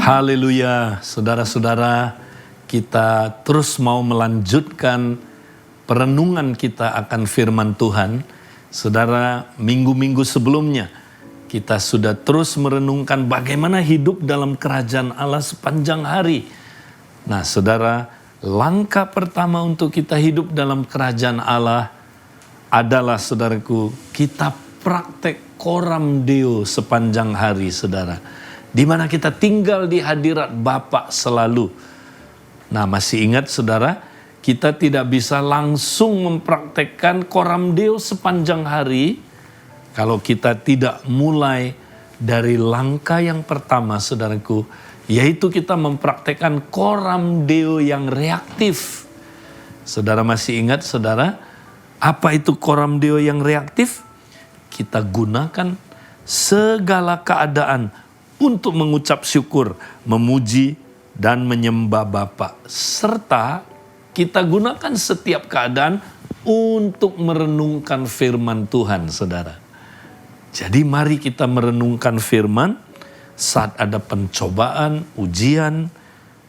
Haleluya, saudara-saudara, kita terus mau melanjutkan perenungan kita akan firman Tuhan. Saudara, minggu-minggu sebelumnya kita sudah terus merenungkan bagaimana hidup dalam kerajaan Allah sepanjang hari. Nah, saudara, langkah pertama untuk kita hidup dalam kerajaan Allah adalah, saudaraku, kita praktek coram Deo sepanjang hari, saudara. Di mana kita tinggal di hadirat Bapa selalu. Nah, masih ingat, saudara, kita tidak bisa langsung mempraktekkan coram Deo sepanjang hari kalau kita tidak mulai dari langkah yang pertama, saudaraku, yaitu kita mempraktekkan coram Deo yang reaktif. Saudara masih ingat, saudara, apa itu coram Deo yang reaktif? Kita gunakan segala keadaan untuk mengucap syukur, memuji, dan menyembah Bapa. Serta kita gunakan setiap keadaan untuk merenungkan firman Tuhan, saudara. Jadi mari kita merenungkan firman saat ada pencobaan, ujian,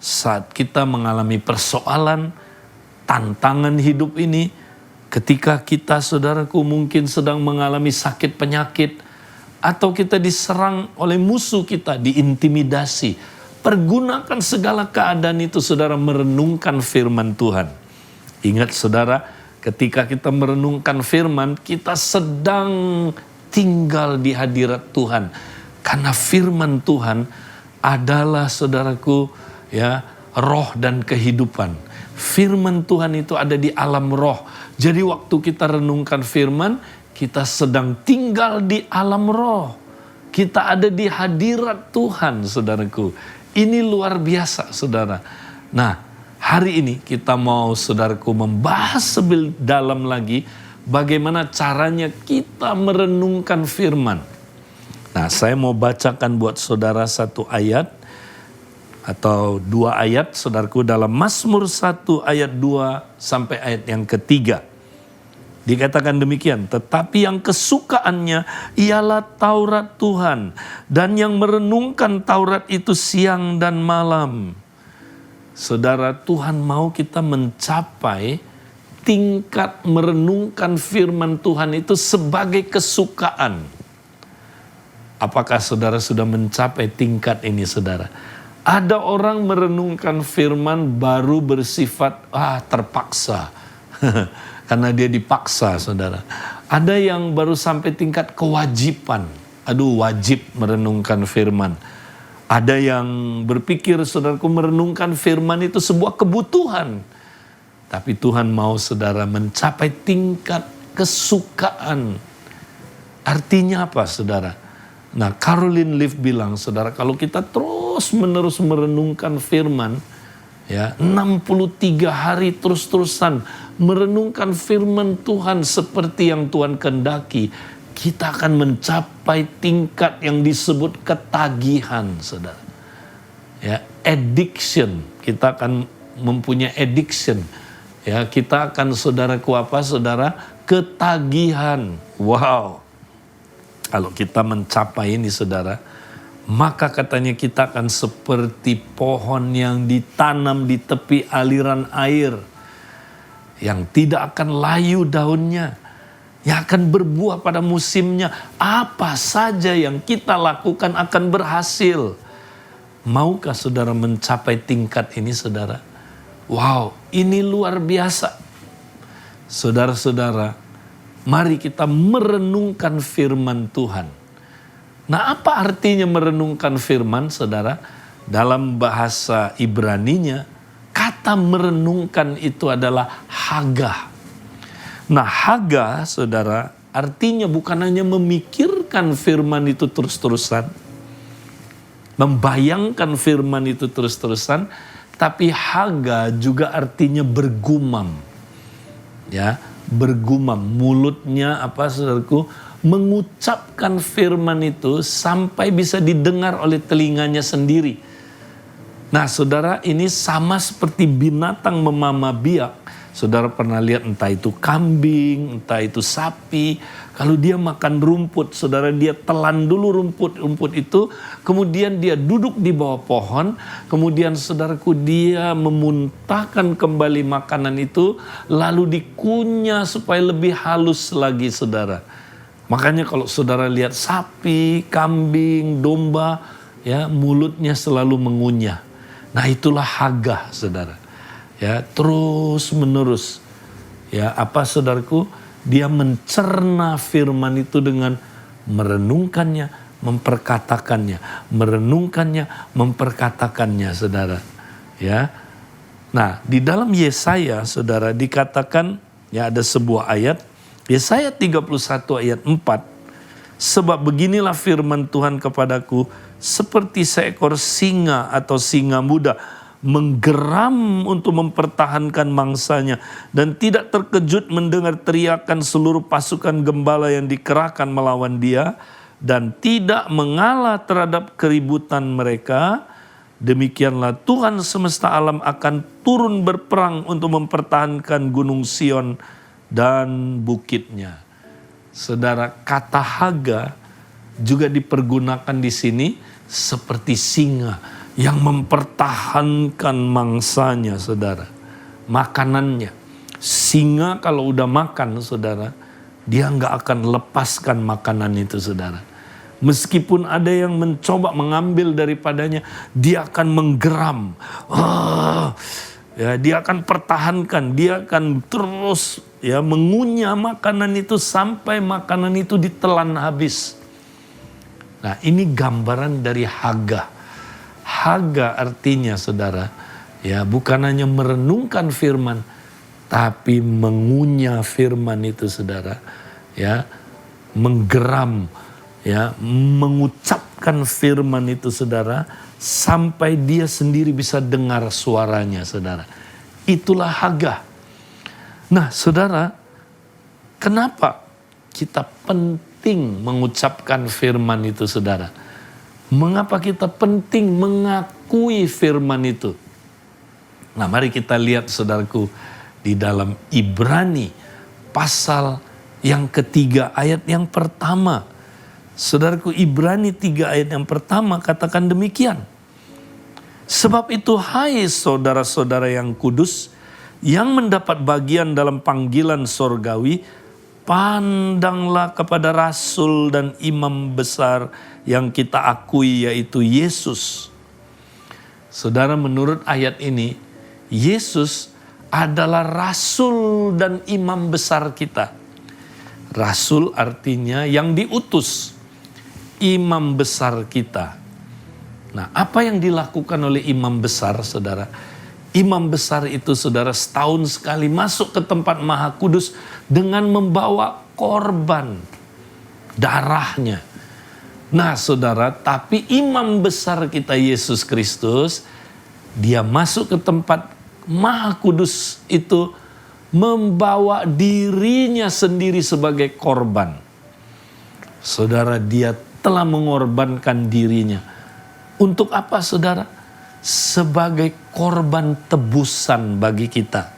saat kita mengalami persoalan, tantangan hidup ini, ketika kita, saudaraku, mungkin sedang mengalami sakit penyakit, atau kita diserang oleh musuh kita, diintimidasi. Pergunakan segala keadaan itu, saudara, merenungkan firman Tuhan. Ingat, saudara, ketika kita merenungkan firman, kita sedang tinggal di hadirat Tuhan. Karena firman Tuhan adalah, saudaraku, ya, roh dan kehidupan. Firman Tuhan itu ada di alam roh. Jadi waktu kita renungkan firman, kita sedang tinggal di alam roh. Kita ada di hadirat Tuhan, saudaraku. Ini luar biasa, saudara. Nah, hari ini kita mau, saudaraku, membahas lebih dalam lagi bagaimana caranya kita merenungkan firman. Nah, saya mau bacakan buat saudara satu ayat atau dua ayat, saudaraku, dalam Mazmur 1 ayat 2 sampai ayat yang ketiga. Dikatakan demikian, tetapi yang kesukaannya ialah Taurat Tuhan, dan yang merenungkan Taurat itu siang dan malam. Saudara, Tuhan mau kita mencapai tingkat merenungkan firman Tuhan itu sebagai kesukaan. Apakah saudara sudah mencapai tingkat ini, saudara? Ada orang merenungkan firman baru bersifat terpaksa. Karena dia dipaksa, saudara. Ada yang baru sampai tingkat kewajiban. Wajib merenungkan firman. Ada yang berpikir, saudaraku, merenungkan firman itu sebuah kebutuhan. Tapi Tuhan mau, saudara, mencapai tingkat kesukaan. Artinya apa, saudara? Nah, Caroline Leaf bilang, saudara, kalau kita terus menerus merenungkan firman, ya, 63 hari terus-terusan merenungkan firman Tuhan seperti yang Tuhan kehendaki, kita akan mencapai tingkat yang disebut ketagihan, saudara. Ya, addiction, kita akan mempunyai addiction. Ya, kita akan, saudaraku, saudara, ketagihan. Wow. Kalau kita mencapai ini, saudara, maka katanya kita akan seperti pohon yang ditanam di tepi aliran air, yang tidak akan layu daunnya, yang akan berbuah pada musimnya. Apa saja yang kita lakukan akan berhasil. Maukah saudara mencapai tingkat ini, saudara? Wow, ini luar biasa. Saudara-saudara, mari kita merenungkan firman Tuhan. Nah, apa artinya merenungkan firman, saudara? Dalam bahasa Ibraninya, kata merenungkan itu adalah haga. Nah, haga, saudara, artinya bukan hanya memikirkan firman itu terus-terusan, membayangkan firman itu terus-terusan, tapi haga juga artinya bergumam. Ya, bergumam. Mulutnya, saudaraku, mengucapkan firman itu sampai bisa didengar oleh telinganya sendiri. Nah, saudara, ini sama seperti binatang memama biak. Saudara pernah lihat entah itu kambing, entah itu sapi. Kalau dia makan rumput, saudara, dia telan dulu rumput itu, kemudian dia duduk di bawah pohon, kemudian saudaraku dia memuntahkan kembali makanan itu, lalu dikunyah supaya lebih halus lagi, saudara. Makanya kalau saudara lihat sapi, kambing, domba, ya mulutnya selalu mengunyah. Nah itulah Hagah, saudara. Ya terus menerus. Ya apa saudaraku? Dia mencerna firman itu dengan merenungkannya, memperkatakannya, merenungkannya, memperkatakannya, saudara. Ya, nah di dalam Yesaya, saudara, dikatakan ya ada sebuah ayat, Yesaya 31 ayat 4, sebab beginilah firman Tuhan kepadaku, seperti seekor singa atau singa muda menggeram untuk mempertahankan mangsanya dan tidak terkejut mendengar teriakan seluruh pasukan gembala yang dikerahkan melawan dia dan tidak mengalah terhadap keributan mereka. Demikianlah Tuhan semesta alam akan turun berperang untuk mempertahankan gunung Sion dan bukitnya. Saudara, kata Hagah juga dipergunakan di sini seperti singa yang mempertahankan mangsanya, saudara. Makanannya. Singa kalau udah makan, saudara, dia nggak akan lepaskan makanan itu, saudara. Meskipun ada yang mencoba mengambil daripadanya, dia akan menggeram. Ya, dia akan pertahankan, dia akan terus ya mengunyah makanan itu sampai makanan itu ditelan habis. Nah, ini gambaran dari Hagah. Hagah artinya, saudara, ya bukan hanya merenungkan firman, tapi mengunyah firman itu, saudara, ya menggeram, ya mengucapkan firman itu, saudara, sampai dia sendiri bisa dengar suaranya, saudara. Itulah Hagah. Nah, saudara, kenapa kita penting mengucapkan firman itu, saudara? Mengapa kita penting mengakui firman itu? Nah, mari kita lihat, saudaraku, di dalam Ibrani pasal yang ketiga ayat yang pertama. Saudaraku, Ibrani 3 ayat yang pertama katakan demikian. Sebab itu, hai saudara-saudara yang kudus, yang mendapat bagian dalam panggilan sorgawi, pandanglah kepada rasul dan imam besar yang kita akui, yaitu Yesus. Saudara, menurut ayat ini, Yesus adalah rasul dan imam besar kita. Rasul artinya yang diutus, imam besar kita. Nah, apa yang dilakukan oleh imam besar, saudara? Imam besar itu, saudara, setahun sekali masuk ke tempat Maha Kudus dengan membawa korban darahnya. Nah, saudara, tapi imam besar kita Yesus Kristus, dia masuk ke tempat Maha Kudus itu membawa dirinya sendiri sebagai korban. Saudara, dia telah mengorbankan dirinya. Untuk apa, saudara? Sebagai korban tebusan bagi kita.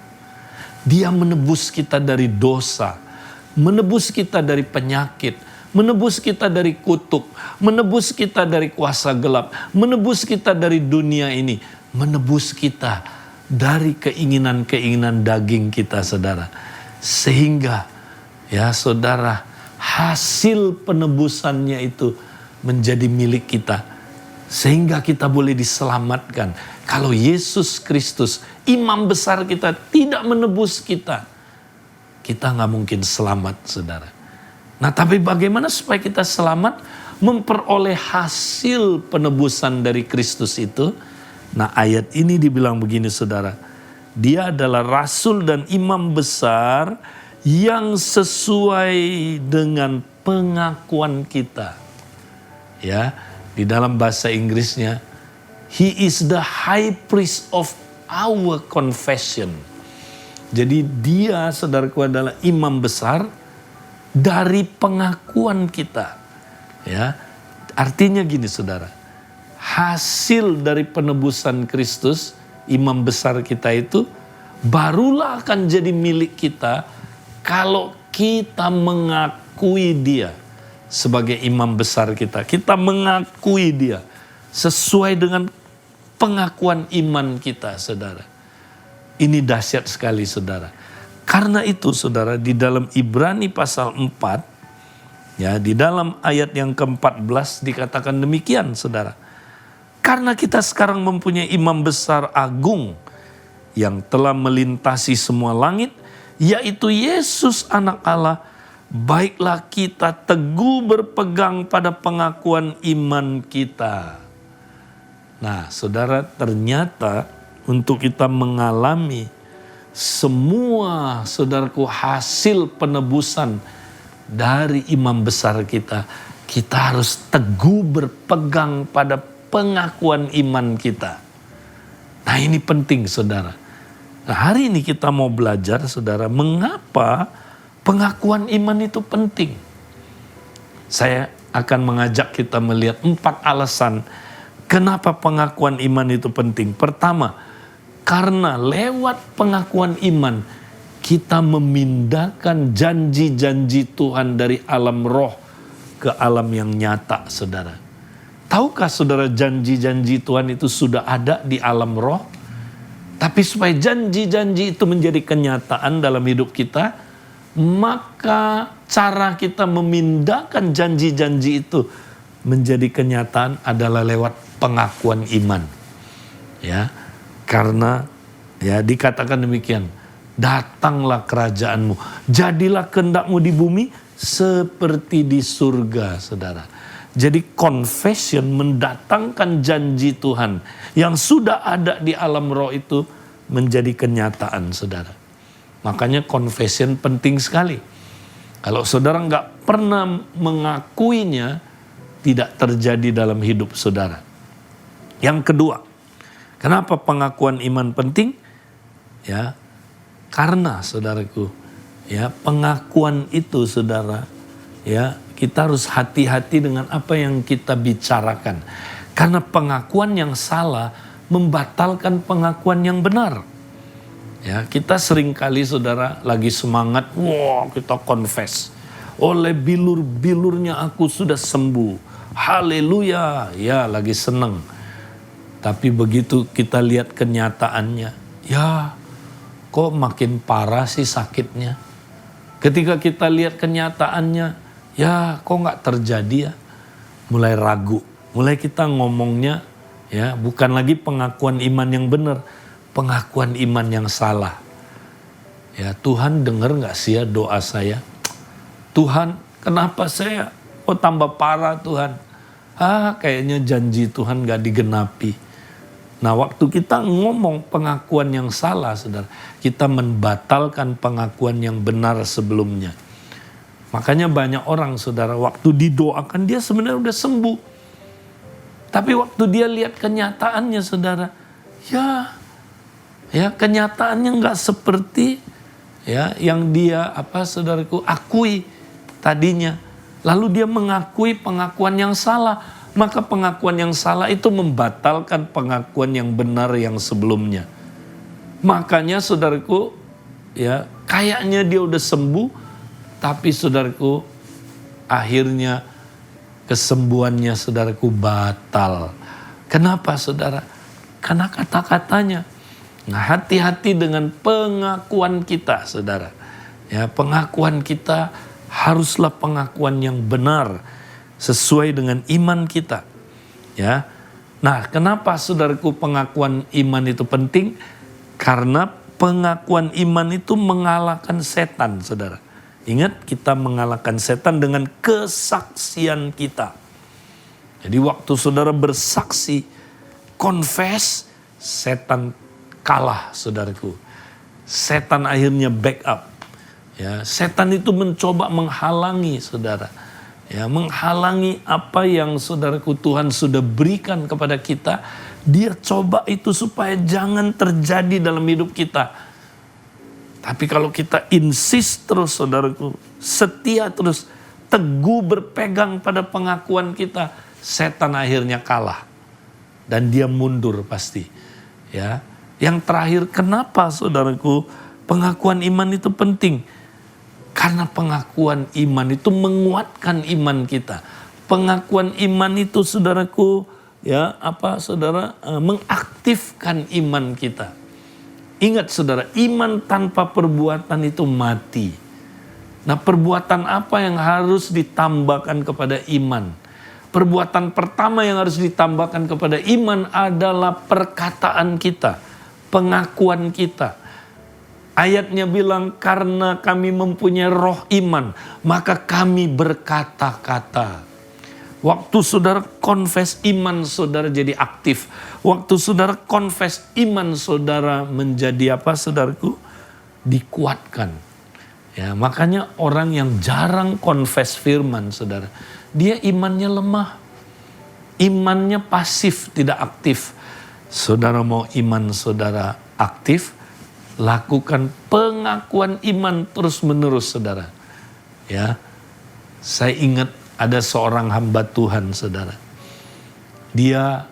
Dia menebus kita dari dosa, menebus kita dari penyakit, menebus kita dari kutuk, menebus kita dari kuasa gelap, menebus kita dari dunia ini, menebus kita dari keinginan-keinginan daging kita, saudara. Sehingga, ya saudara, hasil penebusannya itu menjadi milik kita. Sehingga kita boleh diselamatkan. Kalau Yesus Kristus, imam besar kita, tidak menebus kita, kita nggak mungkin selamat, saudara. Nah, tapi bagaimana supaya kita selamat? Memperoleh hasil penebusan dari Kristus itu. Nah, ayat ini dibilang begini, saudara. Dia adalah rasul dan imam besar yang sesuai dengan pengakuan kita. Ya, di dalam bahasa Inggrisnya, he is the high priest of our confession. Jadi dia, saudaraku, adalah imam besar dari pengakuan kita. Ya, artinya gini, saudara. Hasil dari penebusan Kristus, imam besar kita itu barulah akan jadi milik kita kalau kita mengakui mengakui dia sebagai imam besar kita. Kita mengakui dia sesuai dengan pengakuan iman kita, saudara. Ini dahsyat sekali, saudara. Karena itu, saudara, di dalam Ibrani pasal 4, ya, di dalam ayat yang ke-14 dikatakan demikian, saudara. Karena kita sekarang mempunyai imam besar agung yang telah melintasi semua langit, yaitu Yesus anak Allah, baiklah kita teguh berpegang pada pengakuan iman kita. Nah, saudara, ternyata untuk kita mengalami semua, saudaraku, hasil penebusan dari imam besar kita, kita harus teguh berpegang pada pengakuan iman kita. Nah, ini penting, saudara. Nah, hari ini kita mau belajar, saudara, mengapa pengakuan iman itu penting. Saya akan mengajak kita melihat 4 alasan kenapa pengakuan iman itu penting. Pertama, karena lewat pengakuan iman kita memindahkan janji-janji Tuhan dari alam roh ke alam yang nyata, saudara. Tahukah saudara, janji-janji Tuhan itu sudah ada di alam roh? Tapi supaya janji-janji itu menjadi kenyataan dalam hidup kita, maka cara kita memindahkan janji-janji itu menjadi kenyataan adalah lewat pengakuan iman. Ya, karena ya dikatakan demikian, datanglah kerajaanmu, jadilah kehendakmu di bumi seperti di surga, saudara. Jadi confession mendatangkan janji Tuhan yang sudah ada di alam roh itu menjadi kenyataan, saudara. Makanya confession penting sekali. Kalau saudara nggak pernah mengakuinya, tidak terjadi dalam hidup saudara. Yang kedua, kenapa pengakuan iman penting? Ya, karena saudaraku, ya, pengakuan itu, saudara, ya, kita harus hati-hati dengan apa yang kita bicarakan. Karena pengakuan yang salah membatalkan pengakuan yang benar. Ya, kita seringkali, saudara, lagi semangat, wah, kita confess. Oleh bilur-bilurnya aku sudah sembuh. Haleluya, ya, lagi seneng. Tapi begitu kita lihat kenyataannya, ya, kok makin parah sih sakitnya. Ketika kita lihat kenyataannya, ya, kok nggak terjadi ya? Mulai ragu, mulai kita ngomongnya, ya, bukan lagi pengakuan iman yang benar, pengakuan iman yang salah. Ya, Tuhan dengar nggak sih ya doa saya? Tuhan, kenapa saya tambah parah, Tuhan? Kayaknya janji Tuhan nggak digenapi. Nah, waktu kita ngomong pengakuan yang salah, saudara, kita membatalkan pengakuan yang benar sebelumnya. Makanya banyak orang, saudara, waktu didoakan dia sebenarnya udah sembuh. Tapi waktu dia lihat kenyataannya, saudara, ya kenyataannya nggak seperti ya yang dia saudaraku akui tadinya. Lalu dia mengakui pengakuan yang salah. Maka pengakuan yang salah itu membatalkan pengakuan yang benar yang sebelumnya. Makanya, saudaraku, ya, kayaknya dia udah sembuh, tapi, saudaraku, akhirnya kesembuhannya, saudaraku, batal. Kenapa, saudara? Karena kata-katanya. Nah, hati-hati dengan pengakuan kita, saudara. Ya, pengakuan kita haruslah pengakuan yang benar sesuai dengan iman kita. Ya. Nah, kenapa, saudaraku, pengakuan iman itu penting? Karena pengakuan iman itu mengalahkan setan, saudara. Ingat, kita mengalahkan setan dengan kesaksian kita. Jadi waktu saudara bersaksi, confess, setan kalah, saudaraku. Setan akhirnya back up. Ya, setan itu mencoba menghalangi, saudara. Ya, menghalangi apa yang, saudaraku, Tuhan sudah berikan kepada kita. Dia coba itu supaya jangan terjadi dalam hidup kita. Tapi kalau kita insist terus, saudaraku, setia terus, teguh berpegang pada pengakuan kita, setan akhirnya kalah. Dan dia mundur pasti. Ya. Yang terakhir, kenapa, saudaraku, pengakuan iman itu penting? Karena pengakuan iman itu menguatkan iman kita. Pengakuan iman itu saudaraku, saudara, mengaktifkan iman kita. Ingat saudara, iman tanpa perbuatan itu mati. Nah, perbuatan apa yang harus ditambahkan kepada iman? Perbuatan pertama yang harus ditambahkan kepada iman adalah perkataan kita, pengakuan kita. Ayatnya bilang, karena kami mempunyai roh iman, maka kami berkata-kata. Waktu saudara confess, iman saudara jadi aktif. Waktu saudara confess, iman saudara menjadi apa saudaraku? Dikuatkan. Ya, makanya orang yang jarang confess firman saudara, dia imannya lemah. Imannya pasif, tidak aktif. Saudara mau iman saudara aktif, lakukan pengakuan iman terus-menerus saudara. Ya, saya ingat ada seorang hamba Tuhan saudara. Dia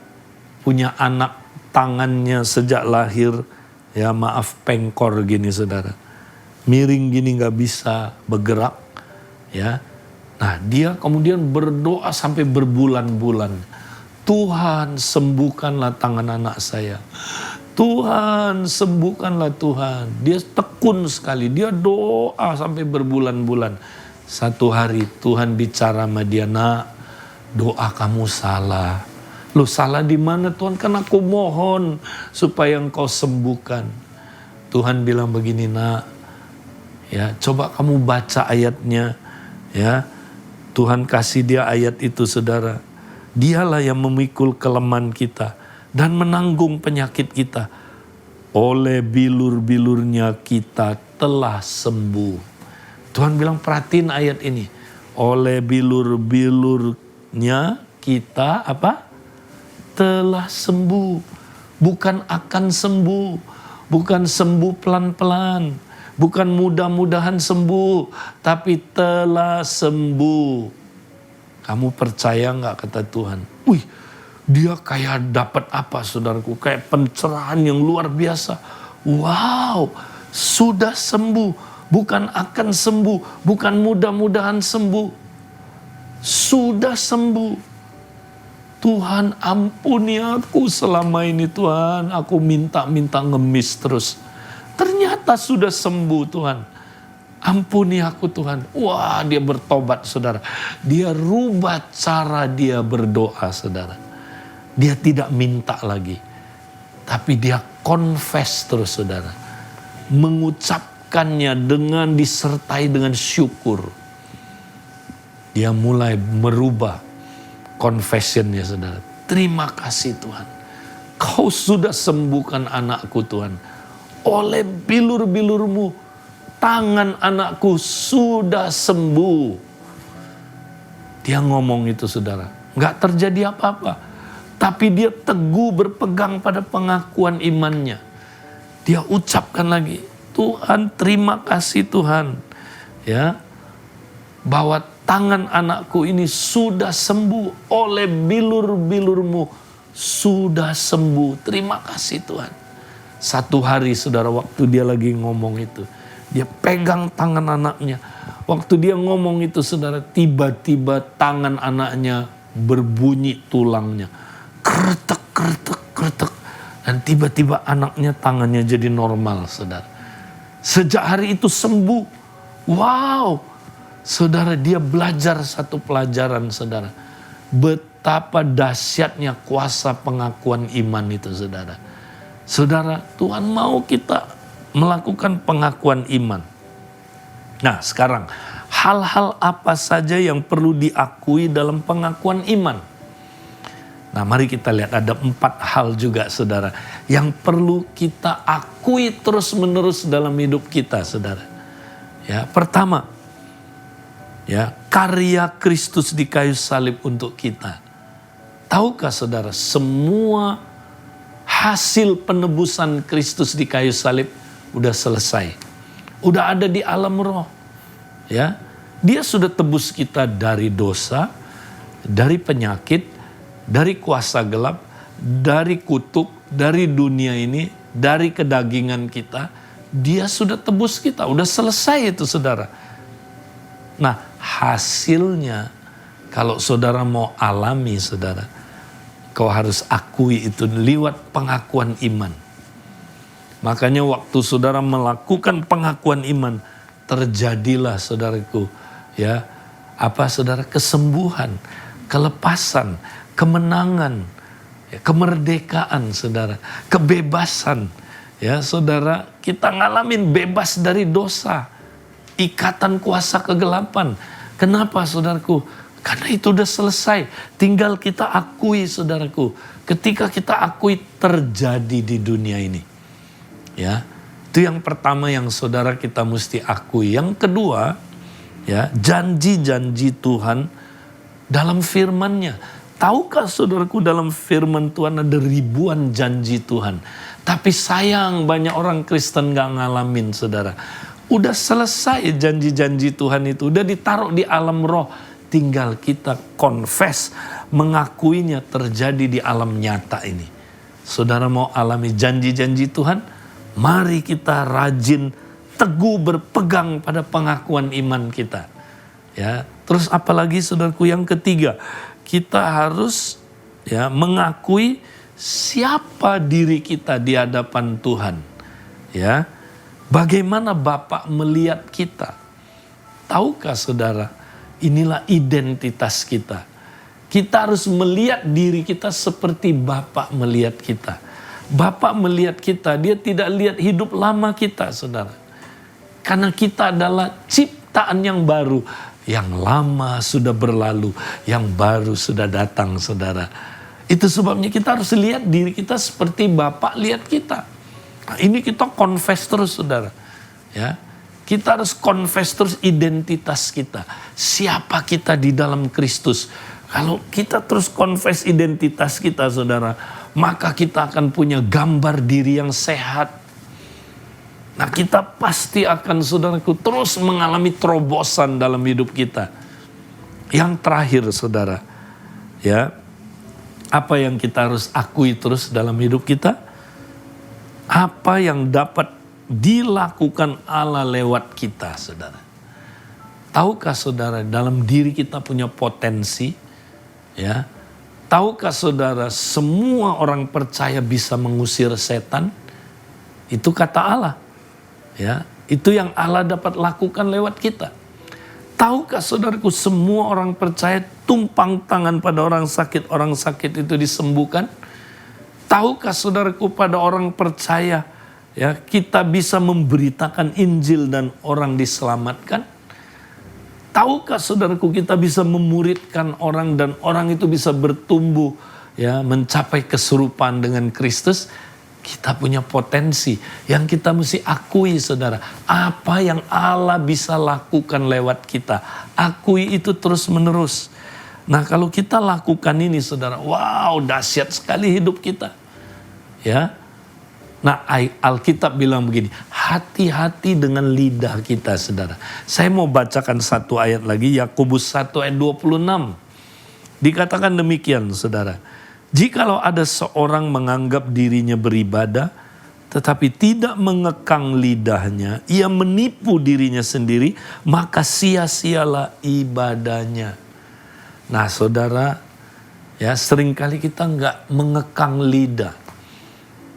punya anak, tangannya sejak lahir, pengkor gini saudara. Miring gini gak bisa bergerak. Ya. Nah, dia kemudian berdoa sampai berbulan-bulan. Tuhan, sembuhkanlah tangan anak saya. Tuhan, sembuhkanlah Tuhan. Dia tekun sekali, dia doa sampai berbulan-bulan. Satu hari Tuhan bicara sama dia, nak, doa kamu salah. Loh, salah di mana Tuhan? Kan aku mohon supaya engkau sembuhkan. Tuhan bilang begini, nak, ya, coba kamu baca ayatnya, ya. Tuhan kasih dia ayat itu saudara. Dialah yang memikul kelemahan kita dan menanggung penyakit kita. Oleh bilur-bilurnya kita telah sembuh. Tuhan bilang, perhatiin ayat ini. Oleh bilur-bilurnya kita apa? Telah sembuh. Bukan akan sembuh. Bukan sembuh pelan-pelan. Bukan mudah-mudahan sembuh. Tapi telah sembuh. Kamu percaya gak kata Tuhan? Wih, dia kayak dapat apa saudaraku? Kayak pencerahan yang luar biasa. Wow, sudah sembuh. Bukan akan sembuh. Bukan mudah-mudahan sembuh. Sudah sembuh. Tuhan, ampuni aku selama ini Tuhan. Aku minta-minta ngemis terus. Ternyata sudah sembuh Tuhan. Ampuni aku Tuhan. Wah, dia bertobat saudara. Dia rubah cara dia berdoa saudara. Dia tidak minta lagi. Tapi dia confess terus saudara. Mengucapkannya dengan disertai dengan syukur. Dia mulai merubah confessionnya saudara. Terima kasih Tuhan. Kau sudah sembuhkan anakku Tuhan. Oleh bilur-bilurmu, tangan anakku sudah sembuh. Dia ngomong itu saudara. Gak terjadi apa-apa. Tapi dia teguh berpegang pada pengakuan imannya. Dia ucapkan lagi, Tuhan, terima kasih Tuhan. Ya, bahwa tangan anakku ini sudah sembuh. Oleh bilur-bilurmu sudah sembuh. Terima kasih Tuhan. Satu hari saudara, waktu dia lagi ngomong itu, dia pegang tangan anaknya. Waktu dia ngomong itu saudara, tiba-tiba tangan anaknya berbunyi tulangnya. Kretek, kretek, kretek. Dan tiba-tiba anaknya tangannya jadi normal saudara. Sejak hari itu sembuh. Wow. Saudara, dia belajar satu pelajaran saudara. Betapa dahsyatnya kuasa pengakuan iman itu saudara. Saudara, Tuhan mau kita melakukan pengakuan iman. Nah sekarang, hal-hal apa saja yang perlu diakui dalam pengakuan iman? Nah mari kita lihat, ada 4 hal juga saudara, yang perlu kita akui terus-menerus dalam hidup kita saudara. Ya, pertama, ya, karya Kristus di kayu salib untuk kita. Tahukah saudara, semua hasil penebusan Kristus di kayu salib udah selesai. Udah ada di alam roh. Ya, dia sudah tebus kita dari dosa, dari penyakit, dari kuasa gelap, dari kutuk, dari dunia ini, dari kedagingan kita. Dia sudah tebus kita, udah selesai itu saudara. Nah, hasilnya kalau saudara mau alami, saudara, kau harus akui itu lewat pengakuan iman. Makanya waktu saudara melakukan pengakuan iman, terjadilah saudaraku, ya, saudara, kesembuhan, kelepasan, kemenangan, ya, kemerdekaan, saudara, kebebasan. Ya, saudara, kita ngalamin bebas dari dosa, ikatan kuasa kegelapan. Kenapa, saudaraku? Karena itu udah selesai. Tinggal kita akui, saudaraku. Ketika kita akui, terjadi di dunia ini. Ya, itu yang pertama yang saudara kita mesti akui. Yang kedua, ya, janji-janji Tuhan dalam firman-Nya. Tahukah saudaraku, dalam firman Tuhan ada ribuan janji Tuhan. Tapi sayang banyak orang Kristen gak ngalamin, saudara. Udah selesai janji-janji Tuhan itu. Udah ditaruh di alam roh. Tinggal kita confess, mengakuinya terjadi di alam nyata ini. Saudara mau alami janji-janji Tuhan? Mari kita rajin, teguh berpegang pada pengakuan iman kita. Ya, terus apalagi saudaraku yang ketiga, kita harus, ya, mengakui siapa diri kita di hadapan Tuhan. Ya, bagaimana Bapa melihat kita? Tahukah saudara, inilah identitas kita. Kita harus melihat diri kita seperti Bapa melihat kita. Bapa melihat kita, dia tidak lihat hidup lama kita, saudara. Karena kita adalah ciptaan yang baru. Yang lama sudah berlalu, yang baru sudah datang, saudara. Itu sebabnya kita harus lihat diri kita seperti Bapa lihat kita. Nah, ini kita confess terus, saudara. Ya, kita harus confess terus identitas kita. Siapa kita di dalam Kristus. Kalau kita terus confess identitas kita, saudara, maka kita akan punya gambar diri yang sehat. Nah, kita pasti akan, saudaraku, terus mengalami terobosan dalam hidup kita. Yang terakhir, saudara, ya, apa yang kita harus akui terus dalam hidup kita? Apa yang dapat dilakukan Allah lewat kita, saudara. Tahukah saudara, dalam diri kita punya potensi, ya. Tahukah saudara, semua orang percaya bisa mengusir setan? Itu kata Allah. Ya, itu yang Allah dapat lakukan lewat kita. Tahukah saudaraku, semua orang percaya tumpang tangan pada orang sakit itu disembuhkan? Tahukah saudaraku, pada orang percaya, ya, kita bisa memberitakan Injil dan orang diselamatkan? Tahukah saudaraku, kita bisa memuridkan orang dan orang itu bisa bertumbuh, ya, mencapai keserupaan dengan Kristus? Kita punya potensi yang kita mesti akui, saudara. Apa yang Allah bisa lakukan lewat kita. Akui itu terus menerus. Nah, kalau kita lakukan ini, saudara, wow, dahsyat sekali hidup kita. Ya. Nah, Alkitab bilang begini, hati-hati dengan lidah kita, saudara. Saya mau bacakan satu ayat lagi, Yakobus 1 ayat 26. Dikatakan demikian, saudara. Jikalau ada seorang menganggap dirinya beribadah, tetapi tidak mengekang lidahnya, ia menipu dirinya sendiri, maka sia-sialah ibadahnya. Nah, saudara, ya, seringkali kita nggak mengekang lidah.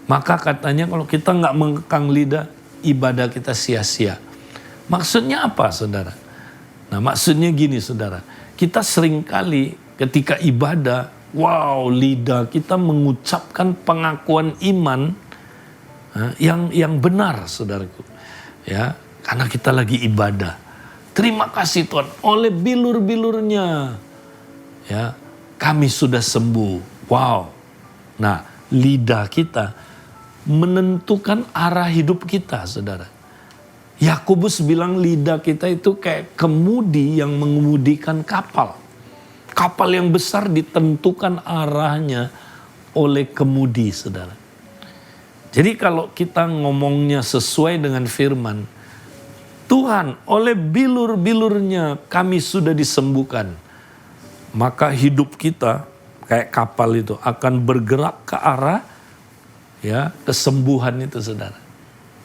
Maka katanya kalau kita nggak mengekang lidah, ibadah kita sia-sia. Maksudnya apa, saudara? Nah, maksudnya gini, saudara. Kita seringkali ketika ibadah, wow, lidah kita mengucapkan pengakuan iman yang benar, saudaraku. Ya, karena kita lagi ibadah. Terima kasih Tuhan, oleh bilur-bilurnya, ya, kami sudah sembuh. Wow. Nah, lidah kita menentukan arah hidup kita, saudara. Yakobus bilang lidah kita itu kayak kemudi yang mengemudikan kapal. Kapal yang besar ditentukan arahnya oleh kemudi, saudara. Jadi kalau kita ngomongnya sesuai dengan firman, Tuhan, oleh bilur-bilurnya kami sudah disembuhkan. Maka hidup kita kayak kapal itu akan bergerak ke arah, ya, kesembuhan itu, saudara.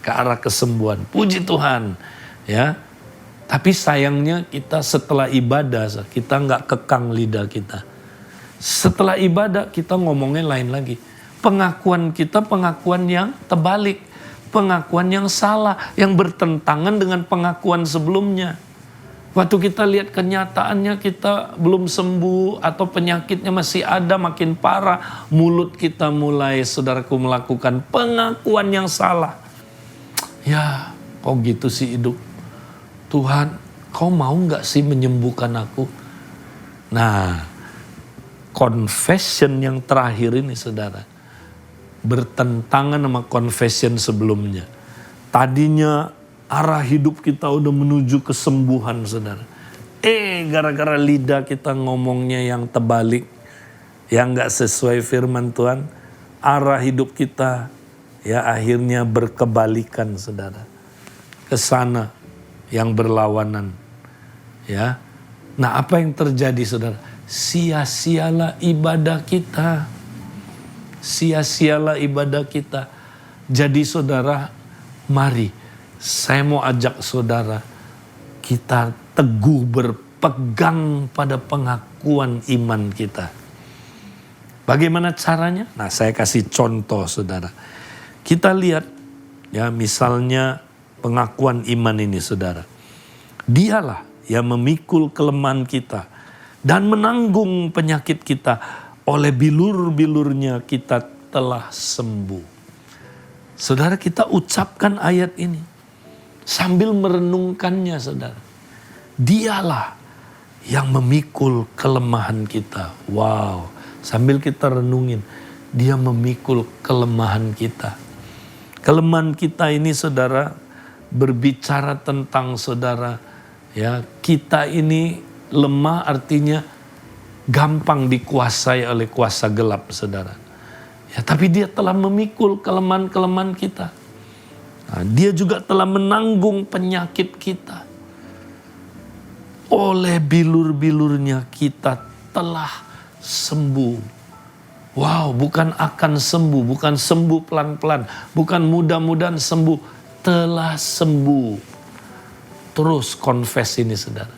Ke arah kesembuhan. Puji Tuhan, ya. Tapi sayangnya kita setelah ibadah, kita nggak kekang lidah kita. Setelah ibadah kita ngomongnya lain lagi. Pengakuan kita pengakuan yang terbalik. Pengakuan yang salah, yang bertentangan dengan pengakuan sebelumnya. Waktu kita lihat kenyataannya kita belum sembuh atau penyakitnya masih ada makin parah. Mulut kita mulai, saudaraku, melakukan pengakuan yang salah. Ya, kok gitu sih hidup? Tuhan, kau mau gak sih menyembuhkan aku? Nah, confession yang terakhir ini, saudara, bertentangan sama confession sebelumnya. Tadinya arah hidup kita udah menuju kesembuhan, saudara. Gara-gara lidah kita ngomongnya yang terbalik, yang gak sesuai firman Tuhan, arah hidup kita ya akhirnya berkebalikan, saudara. Ke sana yang berlawanan. Ya. Nah, apa yang terjadi, saudara? Sia-sialah ibadah kita. Sia-sialah ibadah kita. Jadi saudara, mari saya mau ajak saudara, kita teguh berpegang pada pengakuan iman kita. Bagaimana caranya? Nah, saya kasih contoh, saudara. Kita lihat ya, misalnya pengakuan iman ini, saudara. Dialah yang memikul kelemahan kita dan menanggung penyakit kita. Oleh bilur-bilurnya kita telah sembuh. Saudara, kita ucapkan ayat ini sambil merenungkannya, saudara. Dialah yang memikul kelemahan kita. Wow, sambil kita renungin, dia memikul kelemahan kita. Kelemahan kita ini, saudara, berbicara tentang, saudara, ya, kita ini lemah, artinya gampang dikuasai oleh kuasa gelap, saudara. Ya, tapi dia telah memikul kelemahan-kelemahan kita. Nah, dia juga telah menanggung penyakit kita. Oleh bilur-bilurnya kita telah sembuh. Wow, bukan akan sembuh, bukan sembuh pelan-pelan, bukan mudah-mudahan sembuh, telah sembuh. Terus confess ini, saudara.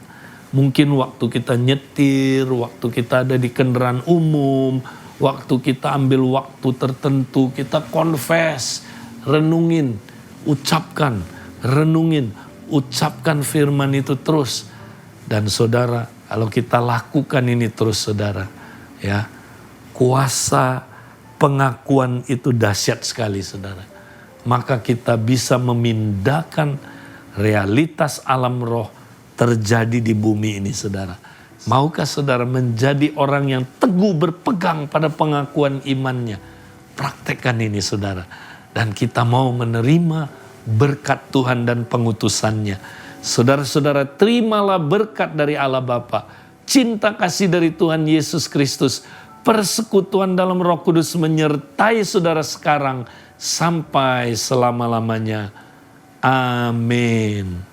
Mungkin waktu kita nyetir, waktu kita ada di kendaraan umum, waktu kita ambil waktu tertentu, kita confess, renungin, ucapkan, renungin, ucapkan firman itu terus. Dan saudara, kalau kita lakukan ini terus, saudara, ya, kuasa pengakuan itu dahsyat sekali, saudara. Maka kita bisa memindahkan realitas alam roh terjadi di bumi ini, saudara. Maukah saudara menjadi orang yang teguh berpegang pada pengakuan imannya? Praktekkan ini, saudara. Dan kita mau menerima berkat Tuhan dan pengutusannya. Saudara-saudara, terimalah berkat dari Allah Bapa, cinta kasih dari Tuhan Yesus Kristus, persekutuan dalam Roh Kudus menyertai saudara sekarang sampai selama-lamanya. Amin.